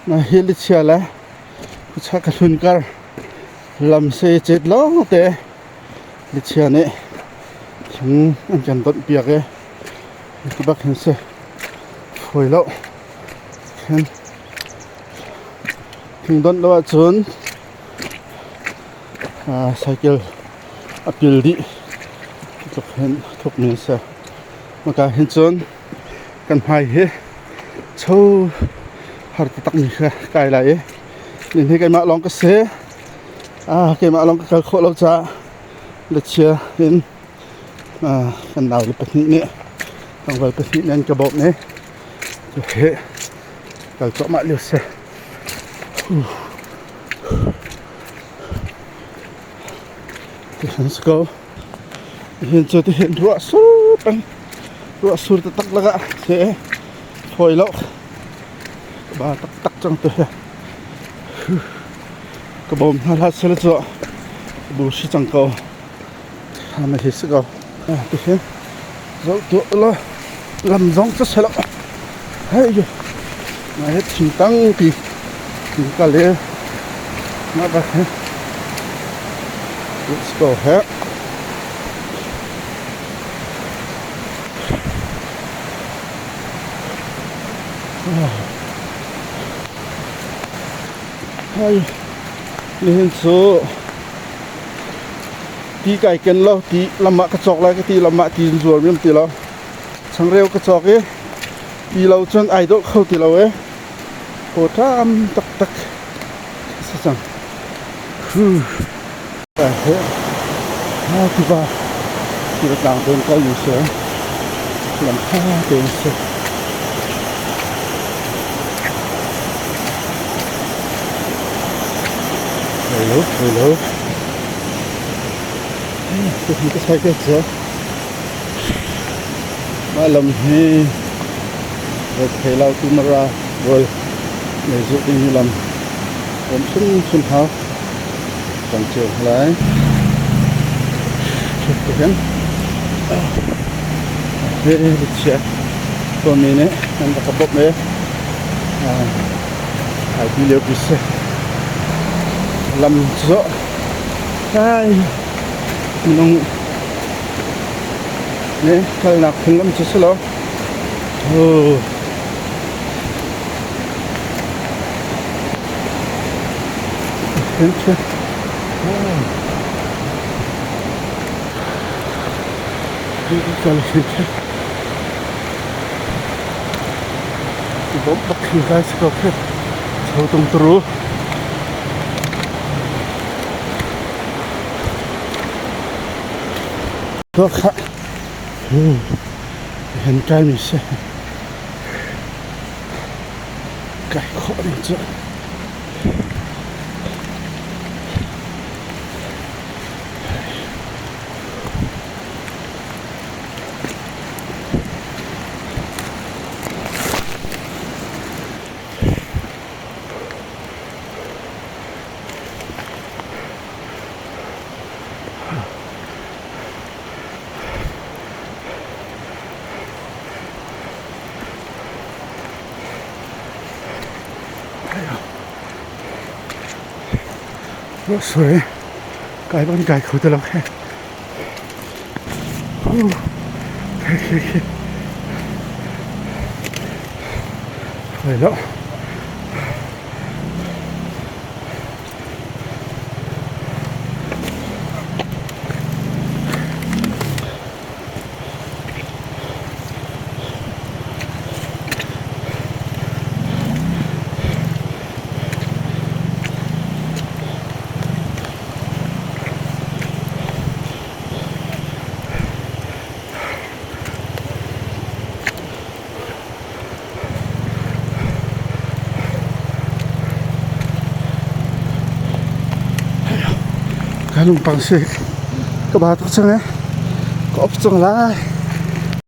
na hi Lichia la Kuhchah ka hlun kar lam se chet lo te Lichia ne thing an kan dot piak e ki bak hin se phoi lo khen thing don lo chun cycle apil di tok hen thok ni sa maka hin chun kan hai he chho har tak ni kha kai lai nin he kai ma long ka se kai ma long ka kho lo cha Lichia in kan nào le pahnih ne ang wal pahnih nan ka bok ne to he kal to ma le se let's go hiện giờ thì hiện rùa sur tak laga se phoi lo ba tak trong to ka bom ha se le cho bu shi chang ko ha ma hi se go thì hiện dấu tụi lo làm giống rất sợ lắm hay rồi mà hết chỉnh tăng thì cả lẽ mà bác hết let's go hết hay lên số tí cài kiến lo tí làm mạ cái chọc lại cái tí làm mạ tí ruột miếng tí lo chẳng rêu cái chọc ấy tí lâu chân ai đó khâu tí lâu ấy hồ tham tak sao chẳng phải thế thì ba thì là làm bên cái gì sẽ làm hai tiền sẽ hello cái sai cái gì mà làm gì rồi thấy lâu tu mà ra rồi để giúp đi làm ổn xuân hao còn chiều lại chụp cái thế Lichia còn mình ấy anh đã bóc đấy hải đi liều bị xe làm rõ ai nông nè khai nạp không lắm chứ sao Hên chưa đi cái hên chưa bóng bắt khi gai sẽ có cái thâu tung tru đó khá hên cái mình sẽ cái khó đến chưa suối cái bên cái khổ tôi lắm phải đó cái lùng bằng xe các bà tốt chân ấy có ốc chân lại